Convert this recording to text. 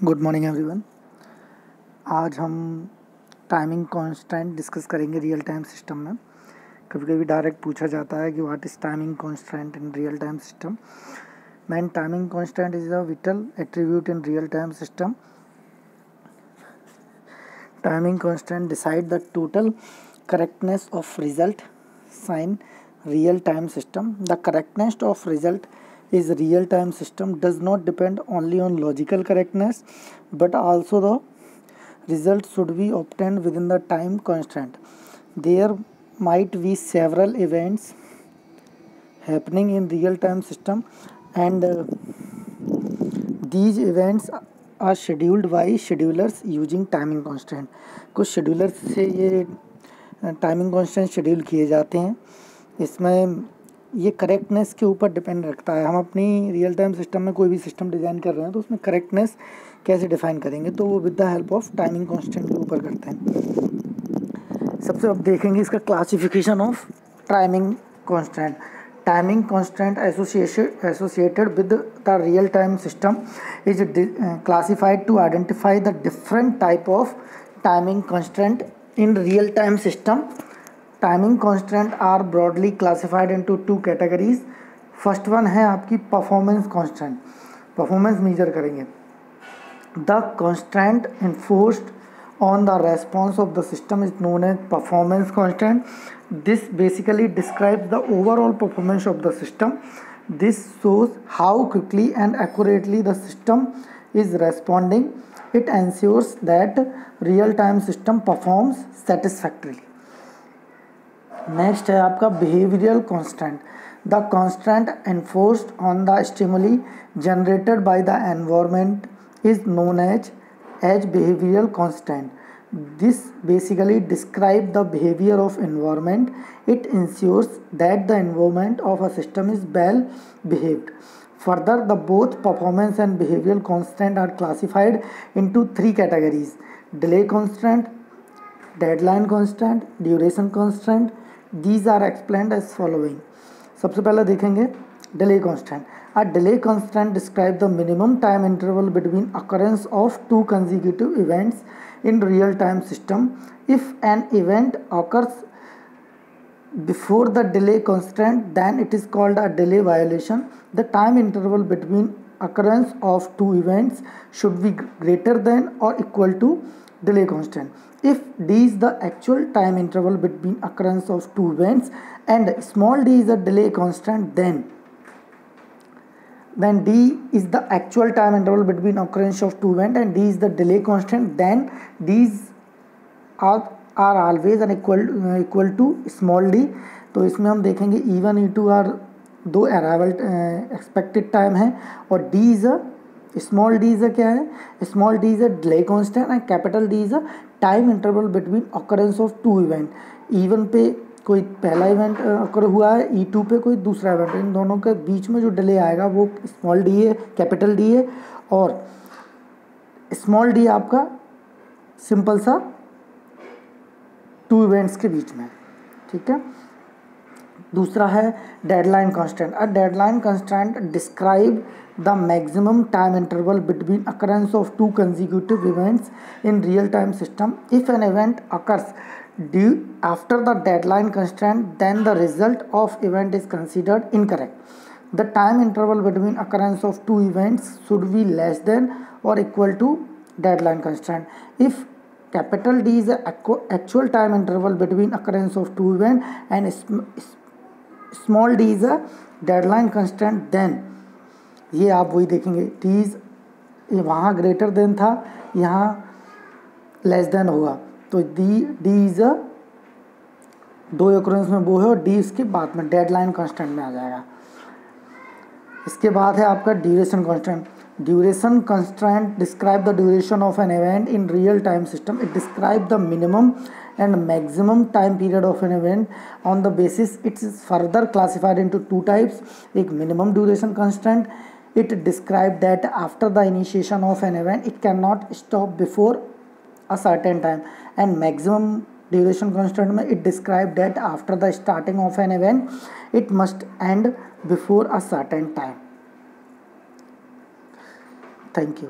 Good morning everyone. आज हम timing constant discuss करेंगे रियल टाइम सिस्टम में। कभी कभी डायरेक्ट पूछा जाता है कि what is timing constant in real time system. Main timing constant is a vital attribute in real time system. Timing constant decide the total correctness of result sign real time system. The correctness of result is real time system does not depend only on logical correctness, but also the result should be obtained within the time constraint. There might be several events happening in real time system, and these events are scheduled by schedulers using timing constant. कुछ schedulers से ये timing constant schedule किए जाते हैं। इसमें ये correctness के ऊपर डिपेंड रखता है। हम अपनी रियल टाइम सिस्टम में कोई भी सिस्टम डिज़ाइन कर रहे हैं तो उसमें करेक्टनेस कैसे डिफाइन करेंगे, तो वो with the help of timing constant के ऊपर करते हैं। सबसे अब देखेंगे इसका classification of timing constant. Timing constant associated with the real time system is classified to identify the different type of timing constant in real time system. Timing constant are broadly classified into two categories. First one है आपकी performance constant, performance major करेंगे। The constant enforced on the response of the system is known as performance constant. This basically describes the overall performance of the system. This shows how quickly and accurately the system is responding. It ensures that real time system performs satisfactorily. Next है आपका behavioral constant. The constant enforced on the stimuli generated by the environment is known as behavioral constant. This basically describes the behavior of environment. It ensures that the environment of a system is well behaved. Further, the both performance and behavioral constant are classified into three categories: delay constant, deadline constant, duration constant. These are explained as following. सबसे पहले देखेंगे delay constant. A delay constant describes the minimum time interval between occurrence of two consecutive events in real time system. If an event occurs before the delay constant, then it is called a delay violation. The time interval between occurrence of two events should be greater than or equal to delay constant. If d is the actual time interval between occurrence of two events and small d is a delay constant, then d is the actual time interval between occurrence of two events and d is the delay constant, then these are always an equal to small D. तो इसमें हम देखेंगे E1 E2 are दो arrival expected time है, और D is a small D is a क्या है, small D is a delay constant and capital D is a time interval between occurrence of two event. E1 पे कोई पहला event occur हुआ है, E2 पे कोई दूसरा इवेंट, इन दोनों के बीच में जो डिले आएगा वो स्मॉल डी है, कैपिटल डी है, और स्मॉल डी आपका सिंपल सा टू इवेंट्स के बीच में, ठीक है। दूसरा है deadline constant. A deadline constant describe the maximum time interval between occurrence of two consecutive events in real time system. If an event occurs due after the deadline constant, then the result of event is considered incorrect. The time interval between occurrence of two events should be less than और equal to deadline constant. If capital D is the actual time interval between occurrence of two events and small d is a deadline constant, then ये आप वही देखेंगे, d is वहाँ greater than था, यहाँ less than होगा, तो d is a दो occurrence में वो है और d इसके बाद में डेडलाइन कांस्टेंट में आ जाएगा। इसके बाद है आपका duration constant. Duration constraint describe the duration of an event in real time system. It describe the minimum and maximum time period of an event. On the basis, it is further classified into two types. एक minimum duration constant, it describe that after the initiation of an event it cannot stop before a certain time, and maximum duration constant में it describe that after the starting of an event it must end before a certain time. Thank you.